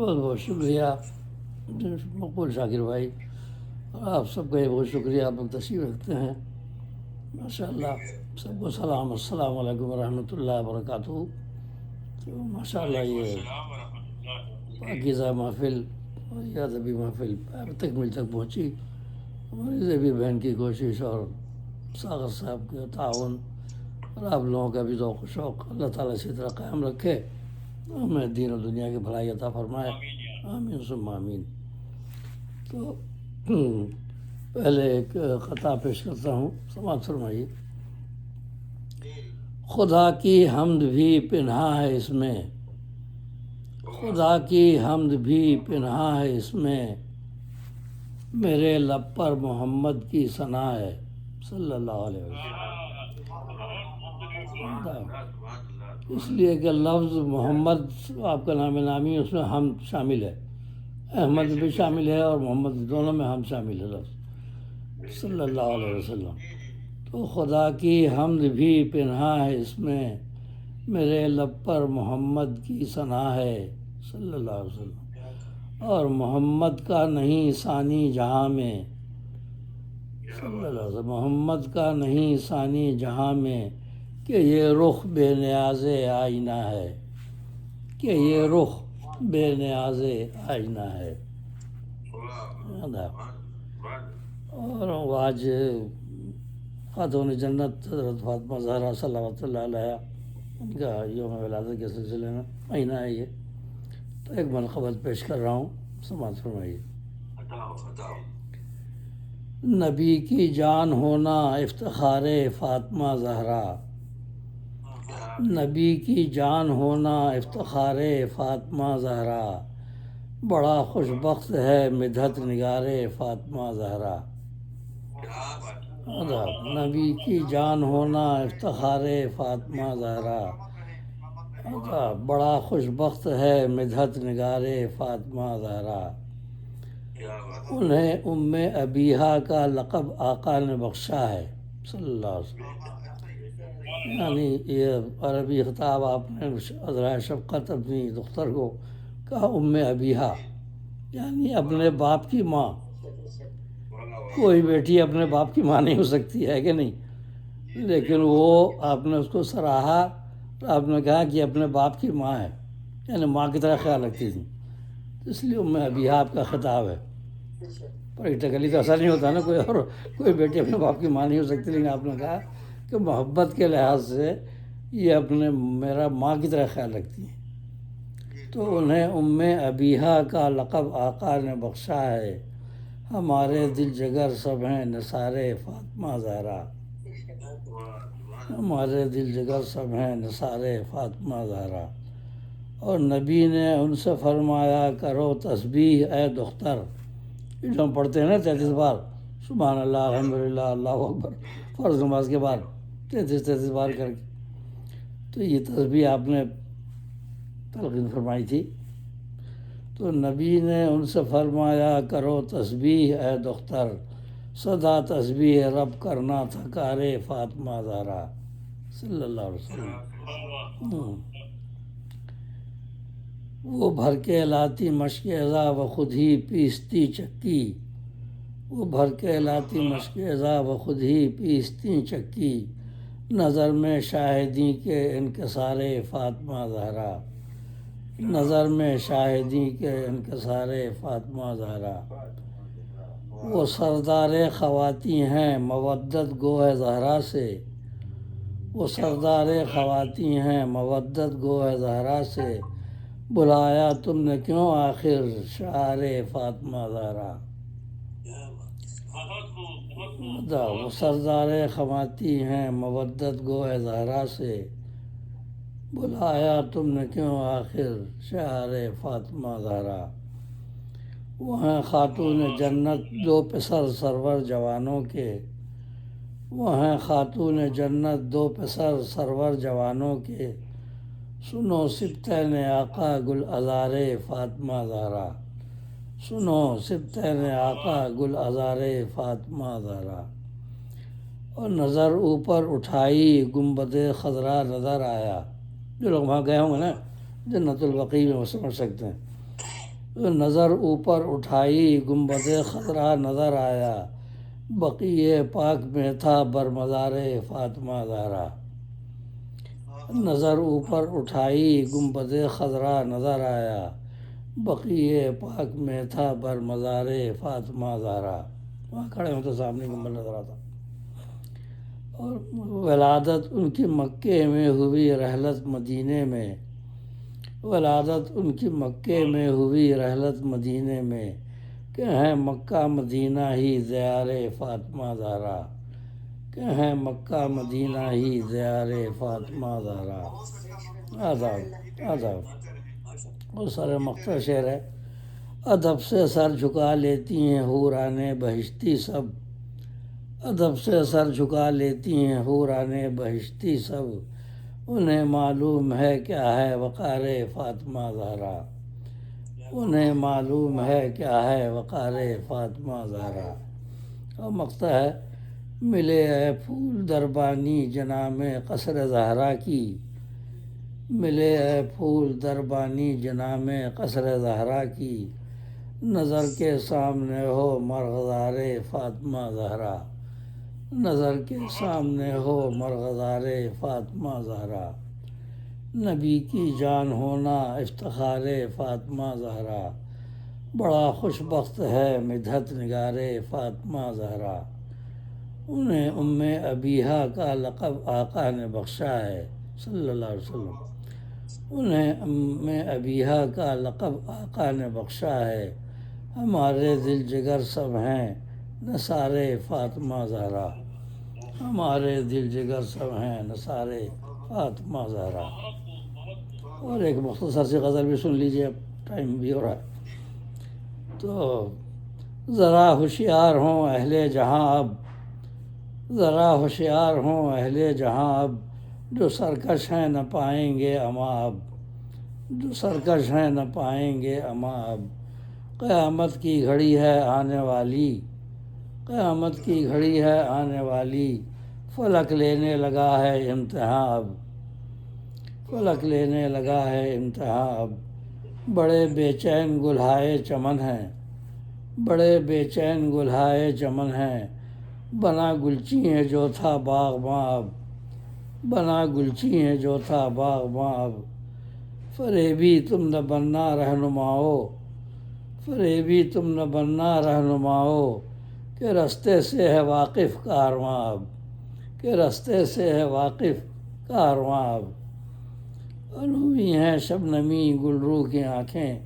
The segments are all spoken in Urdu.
بہت بہت شکریہ مقبول شاکر بھائی، اور آپ سب کا یہ بہت شکریہ، آپ لوگ تشریف رکھتے ہیں ماشاء اللہ. سب کو سلام، السلام علیکم ورحمۃ اللہ وبرکاتہ. تو ماشاء اللہ یہ پاکیزہ محفل اور یہ ادبی محفل اب تک مل تک پہنچی. ہماری زیبی بہن کی کوشش اور ساغر صاحب کا تعاون اور آپ لوگوں کا بھی ذوق و شوق اللہ تعالیٰ اسی طرح قائم رکھے، ہمیں دین و دنیا کی بھلائی عطا فرمائے. آمین ثم آمین. تو پہلے ایک خطا پیش کرتا ہوں، سماعت فرمائیے. خدا کی حمد بھی پنہا ہے اس میں، خدا کی حمد بھی پنہا ہے اس میں، میرے لب پر محمد کی ثنا ہے صلی اللہ علیہ وسلم. اس لیے کہ لفظ محمد آپ کا نام نامی، اس میں حمد شامل ہے، احمد بھی شامل ہے اور محمد، دونوں میں حمد شامل ہے لفظ صلی اللہ علیہ وسلم. تو خدا کی حمد بھی پنہا ہے اس میں، میرے لب پر محمد کی ثنا ہے صلی اللہ علیہ وسلم، اور محمد کا نہیں ثانی جہاں میں صلی اللہ علیہ وسلم، محمد کا نہیں ثانی جہاں میں، کہ یہ رخ بے نیاز آئینہ ہے، کہ یہ رخ بے نیاز آئینہ ہے. اور آج خاتون جنت حضرت فاطمہ زہرا صلوات اللہ علیہ ان کا یوم ولادت کے سلسلے میں مہینہ ہے یہ، تو ایک منقبت پیش کر رہا ہوں، سماعت فرمائیے. نبی کی جان ہونا افتخار فاطمہ زہرا، نبی کی جان ہونا افتخار فاطمہ زہرا، بڑا خوش بخت ہے مدحت نگار فاطمہ زہرا. نبی کی جان ہونا افتخار فاطمہ زہرا، بڑا خوش بخت ہے مدحت نگار فاطمہ زہرا. انہیں ام ابیہا کا لقب آقا نے بخشا ہے صلی اللہ علیہ وسلم. یعنی یہ عربی خطاب آپ نے عذرائے شفقت اپنی دختر کو کہا ام ابیہا، یعنی اپنے باپ کی ماں. کوئی بیٹی اپنے باپ کی ماں نہیں ہو سکتی ہے کہ نہیں، لیکن وہ آپ نے اس کو سراہا، آپ نے کہا کہ اپنے باپ کی ماں ہے، یعنی ماں کی طرح خیال رکھتی تھی، اس لیے ام ابیہا آپ کا خطاب ہے. پریکٹیکلی تو ایسا نہیں ہوتا نا، کوئی بیٹی اپنے باپ کی ماں نہیں ہو سکتی، لیکن آپ نے کہا کہ محبت کے لحاظ سے یہ میرا ماں کی طرح خیال رکھتی ہیں. تو انہیں ام ابیہا کا لقب آقا نے بخشا ہے، ہمارے دل جگر سب ہیں نثار فاطمہ زہرا، ہمارے دل جگر سب ہیں نثار فاطمہ زہرا. اور نبی نے ان سے فرمایا کرو تسبیح اے دختر، یہ جو ہم پڑھتے ہیں نا 33 بار سبحان اللہ الحمدللہ اللہ اکبر فرض نماز کے بعد 33 بار کر کے، تو یہ تسبیح آپ نے تلقین فرمائی تھی. تو نبی نے ان سے فرمایا کرو تسبیح اے دختر، سدا تسبیح رب کرنا تھا کار فاطمہ زہرا صلی اللہ علیہ وسلم. وہ بھر کے لاتی مشق ازا و خود ہی پیستی چکی، وہ بھر کے لاتی مشق ازا و خود ہی پیستی چکی، نظر میں شاہدی کے انکسار فاطمہ زہرا، نظر میں شاہدی کے انکسار فاطمہ زہرا. وہ سردار خواتی ہیں مودت گو ہے زہرا سے، وہ سردار خواتی ہیں مودت گو ہے زہرا سے، بلایا تم نے کیوں آخر شعار فاطمہ زہرا. وہ سردار خواتی ہیں مودت گو ہے زہرا سے، بلایا تم نے کیوں آخر شعار فاطمہ زہرا. وہ ہیں خاتون جنت دو پسر سرور جوانوں کے، وہ ہیں خاتون جنت دو پسر سرور جوانوں کے، سنو سبطین آقا گل ازار فاطمہ زہرا، سنو سبطین آقا گل ازار فاطمہ زہرا. اور نظر اوپر اٹھائی گنبد خضرا نظر آیا، جو لوگ وہاں گئے ہوں گے نا جنت البقیع میں وہ سمجھ سکتے ہیں. نظر اوپر اٹھائی گنبد خضرا نظر آیا، بقیہ پاک میں تھا برمزار فاطمہ زہرا۔ نظر اوپر اٹھائی گنبد خضرا نظر آیا، بقیہ پاک میں تھا برمزار فاطمہ زہرا۔ وہاں کھڑے ہوں تو سامنے گنبد نظر آتا۔ اور ولادت ان کی مکے میں ہوئی رحلت مدینے میں، ولادت ان کی مکے میں ہوئی رحلت مدینے میں، کہ ہیں مکہ مدینہ ہی زیار فاطمہ زہرا، کہ ہیں مکہ مدینہ ہی زیار فاطمہ زہرا۔ آداب آداب۔ اور سر مقطع شعر ہے۔ ادب سے سر جھکا لیتی ہیں حوران بہشتی سب، ادب سے سر جھکا لیتی ہیں حوران بہشتی سب، انہیں معلوم ہے کیا ہے وقار فاطمہ زہرا، انہیں معلوم ہے کیا ہے وقار فاطمہ زہرا۔ اور مقطع ہے۔ ملے اے پھول دربانی جنام قصر زہرا کی، ملے اے پھول دربانی جنام قصر زہرا کی، نظر کے سامنے ہو مرغزار فاطمہ زہرا، نظر کے سامنے ہو مرغزار فاطمہ زہرا، نبی کی جان ہونا افتخار فاطمہ زہرا، بڑا خوش بخت ہے مدحت نگار فاطمہ زہرا، انہیں ام ابیہا کا لقب آقا نے بخشا ہے صلی اللہ علیہ وسلم، انہیں ام ابیہا کا لقب آقا نے بخشا ہے، ہمارے دل جگر سب ہیں نثار فاطمہ زہرا، ہمارے دل جگر سب ہیں نثار فاطمہ زہرا۔ اور ایک مختصر سی غزل بھی سن لیجیے، اب ٹائم بھی ہو رہا ہے۔ تو ذرا ہوشیار ہوں اہل جہاں اب، ذرا ہوشیار ہوں اہل جہاں اب، جو سرکش ہیں نہ پائیں گے اما اب، جو سرکش ہیں نہ پائیں گے اما اب، قیامت کی گھڑی ہے آنے والی، قیامت کی گھڑی ہے آنے والی، فلک لینے لگا ہے امتحان اب، فلک لینے لگا ہے امتحان اب، بڑے بے چین گلہائے چمن ہیں، بڑے بے چین گلہائے چمن ہیں، بنا گلچی ہے جو تھا باغباں اب، بنا گلچی ہے جو تھا باغباں اب، فریبی تم نہ بننا رہنماؤ، فریبی تم نہ بننا رہنماؤ، کہ رستے سے ہے واقف کارواں اب، کہ رستے سے ہے واقف کارواں اب، اور ہوئی ہیں شبنمی گلرو کی آنکھیں،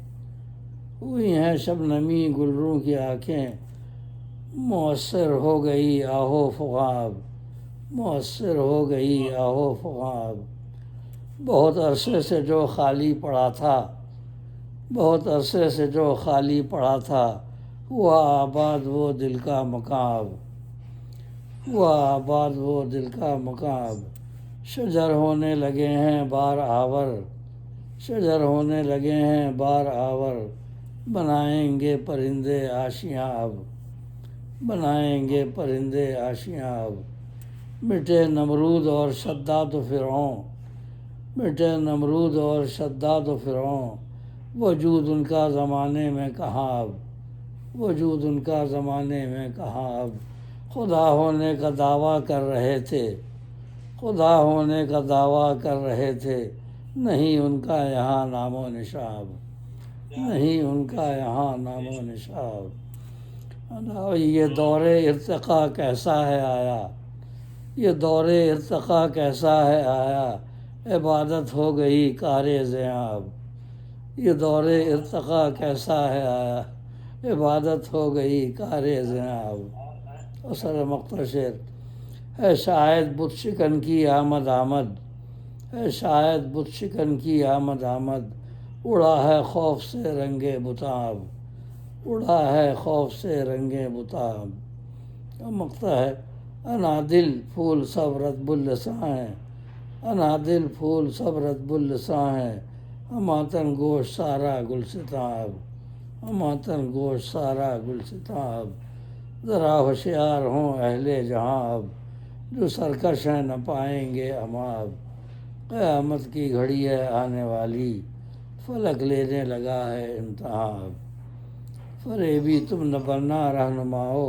ہوئی ہیں شبنمی گلرو کی آنکھیں، مؤثر ہو گئی آہو فغاں اب، مؤثر ہو گئی آہو فغاں اب، بہت عرصے سے جو خالی پڑا تھا، بہت عرصے سے جو خالی پڑا تھا، ہوا آباد وہ دل کا مقام اب، ہوا آباد وہ دل کا مقام اب، شجر ہونے لگے ہیں بار آور، شجر ہونے لگے ہیں بار آور، بنائیں گے پرندے آشیاں اب، بنائیں گے پرندے آشیاں اب، مٹے نمرود اور شداد و فرعون، مٹے نمرود اور شداد و فرعون، وجود ان کا زمانے میں کہاں اب، وجود ان کا زمانے میں کہاں اب، خدا ہونے کا دعویٰ کر رہے تھے، خدا ہونے کا دعویٰ کر رہے تھے، نہیں ان کا یہاں نام و نشان اب، نہیں ان کا یہاں نام و نشان اب۔ یہ دور ارتقا کیسا ہے آیا، یہ دور ارتقا کیسا ہے آیا، عبادت ہو گئی کار زیاں اب، یہ دور ارتقا کیسا ہے آیا، عبادت ہو گئی کار زیاں اب۔ اور سر مقطع شعر ہے شاید بت شکن کی آمد آمد، ہے شاید بت شکن کی آمد آمد، اڑا ہے خوف سے رنگ بتاں اب، اڑا ہے خوف سے رنگ بتاں اب۔ اور مقطع ہے انادل پھول سب رطب اللساں ہیں، انادل پھول سب رطب اللساں ہیں، ہماتن گوش سارا گلستاں اب، ہماتن گوش سارا گلستاں اب، ذرا ہوشیار ہوں اہل جہاں اب، جو سرکش ہیں نہ پائیں گے اما اب، قیامت کی گھڑی ہے آنے والی، فلک لینے لگا ہے انتہا اب، فریبی تم نہ بننا رہنما ہو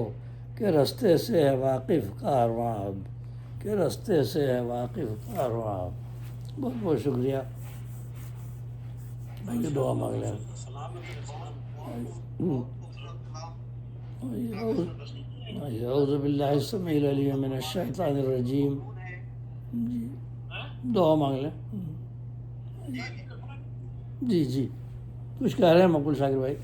کہ رستے سے ہے واقف کارواں اب، کہ رستے سے ہے واقف کارواں اب۔ بہت بہت شکریہ، آئیے دعا مانگ لیں۔ اعوذ باللہ السمیع العلیم من الشیطان الرجیم، جی دعا مانگ لیں۔ جی کچھ کہہ رہے ہیں مقبول شاکر بھائی؟